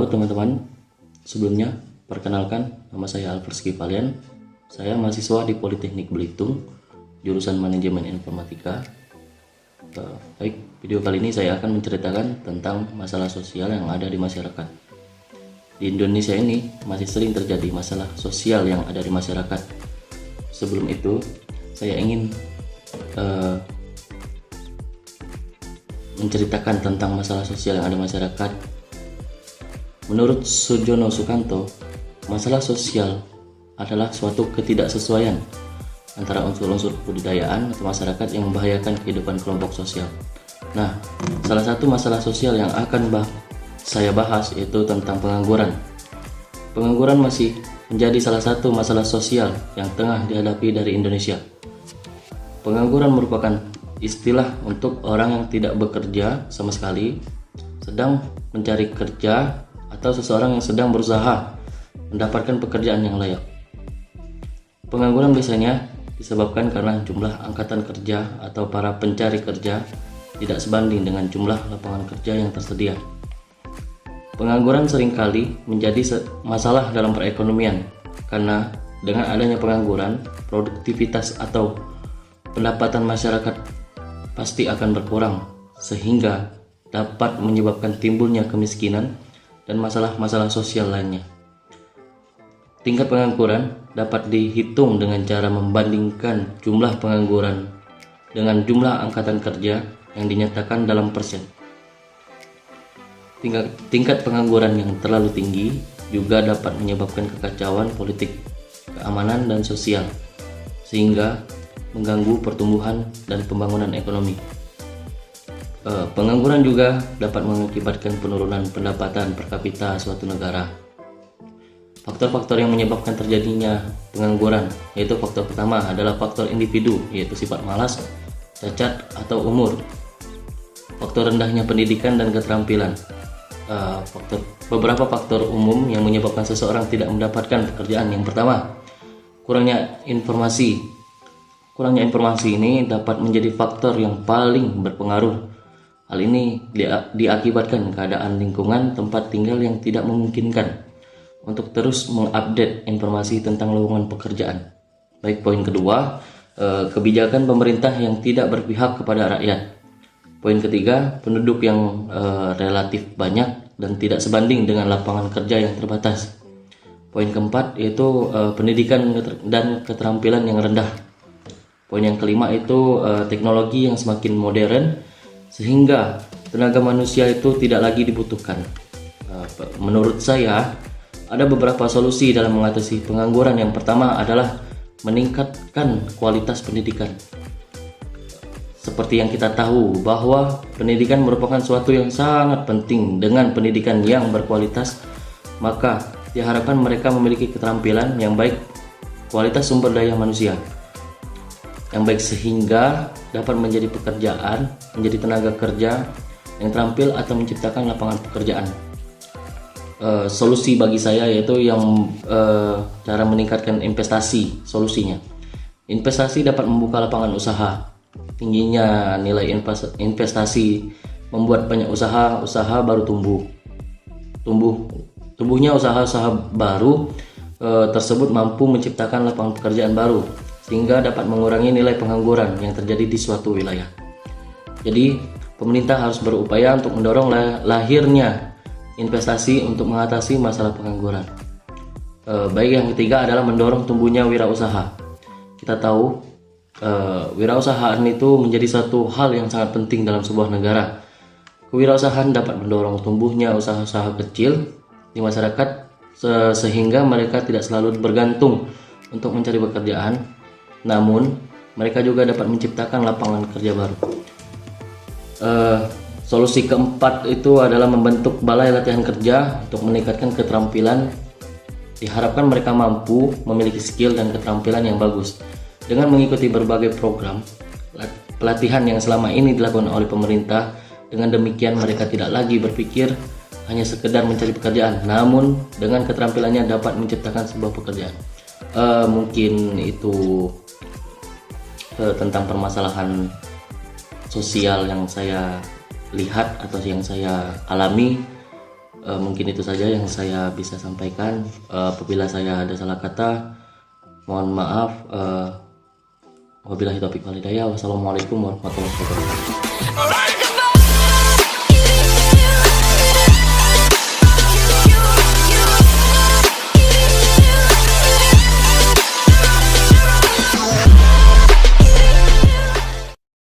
teman-teman, sebelumnya perkenalkan nama saya Alverski Valian. Saya mahasiswa di Politeknik Belitung, jurusan Manajemen Informatika. Baik, video kali ini saya akan menceritakan tentang masalah sosial yang ada di masyarakat. Di Indonesia ini masih sering terjadi masalah sosial yang ada di masyarakat. Sebelum itu, saya ingin menceritakan tentang masalah sosial yang ada di masyarakat. Menurut Sujono Sukanto, masalah sosial adalah suatu ketidaksesuaian antara unsur-unsur kebudayaan atau masyarakat yang membahayakan kehidupan kelompok sosial. Nah, salah satu masalah sosial yang akan saya bahas yaitu tentang pengangguran. Pengangguran masih menjadi salah satu masalah sosial yang tengah dihadapi dari Indonesia. Pengangguran merupakan istilah untuk orang yang tidak bekerja sama sekali, sedang mencari kerja, atau seseorang yang sedang berusaha mendapatkan pekerjaan yang layak. Pengangguran biasanya disebabkan karena jumlah angkatan kerja atau para pencari kerja tidak sebanding dengan jumlah lapangan kerja yang tersedia. Pengangguran seringkali menjadi masalah dalam perekonomian karena dengan adanya pengangguran, produktivitas atau pendapatan masyarakat pasti akan berkurang sehingga dapat menyebabkan timbulnya kemiskinan dan masalah-masalah sosial lainnya. Tingkat pengangguran dapat dihitung dengan cara membandingkan jumlah pengangguran dengan jumlah angkatan kerja yang dinyatakan dalam persen. Tingkat pengangguran yang terlalu tinggi juga dapat menyebabkan kekacauan politik, keamanan, dan sosial, sehingga mengganggu pertumbuhan dan pembangunan ekonomi. Pengangguran juga dapat mengakibatkan penurunan pendapatan per kapita suatu negara. Faktor-faktor yang menyebabkan terjadinya pengangguran, yaitu faktor pertama adalah faktor individu, yaitu sifat malas, cacat, atau umur. Faktor rendahnya pendidikan dan keterampilan. Beberapa faktor umum yang menyebabkan seseorang tidak mendapatkan pekerjaan. Yang pertama, kurangnya informasi. Kurangnya informasi ini dapat menjadi faktor yang paling berpengaruh. Hal ini diakibatkan keadaan lingkungan tempat tinggal yang tidak memungkinkan untuk terus mengupdate informasi tentang lowongan pekerjaan. Baik, poin kedua, kebijakan pemerintah yang tidak berpihak kepada rakyat. Poin ketiga, penduduk yang relatif banyak dan tidak sebanding dengan lapangan kerja yang terbatas. Poin keempat yaitu pendidikan dan keterampilan yang rendah. Poin yang kelima itu teknologi yang semakin modern sehingga tenaga manusia itu tidak lagi dibutuhkan. Menurut saya ada beberapa solusi dalam mengatasi pengangguran. Yang pertama adalah meningkatkan kualitas pendidikan. Seperti yang kita tahu bahwa pendidikan merupakan suatu yang sangat penting. Dengan pendidikan yang berkualitas, maka diharapkan mereka memiliki keterampilan yang baik, kualitas sumber daya manusia yang baik sehingga dapat menjadi pekerjaan, menjadi tenaga kerja yang terampil atau menciptakan lapangan pekerjaan. Solusi bagi saya yaitu yang cara meningkatkan investasi. Solusinya, investasi dapat membuka lapangan usaha. Tingginya nilai investasi membuat banyak usaha baru tumbuhnya usaha-usaha baru tersebut mampu menciptakan lapangan pekerjaan baru sehingga dapat mengurangi nilai pengangguran yang terjadi di suatu wilayah. Jadi, pemerintah harus berupaya untuk mendorong lahirnya investasi untuk mengatasi masalah pengangguran. Baik, yang ketiga adalah mendorong tumbuhnya wirausaha. Kita tahu wirausahaan itu menjadi satu hal yang sangat penting dalam sebuah negara. Kewirausahaan dapat mendorong tumbuhnya usaha-usaha kecil di masyarakat sehingga mereka tidak selalu bergantung untuk mencari pekerjaan, namun mereka juga dapat menciptakan lapangan kerja baru. Solusi keempat itu adalah membentuk balai latihan kerja untuk meningkatkan keterampilan. Diharapkan mereka mampu memiliki skill dan keterampilan yang bagus. Dengan mengikuti berbagai program pelatihan yang selama ini dilakukan oleh pemerintah, dengan demikian mereka tidak lagi berpikir hanya sekedar mencari pekerjaan, namun dengan keterampilannya dapat menciptakan sebuah pekerjaan. Mungkin itu tentang permasalahan sosial yang saya lihat atau yang saya alami. Mungkin itu saja yang saya bisa sampaikan. Apabila saya ada salah kata, mohon maaf. Wabillahi taufiq wal hidayah. Wassalamualaikum warahmatullahi wabarakatuh.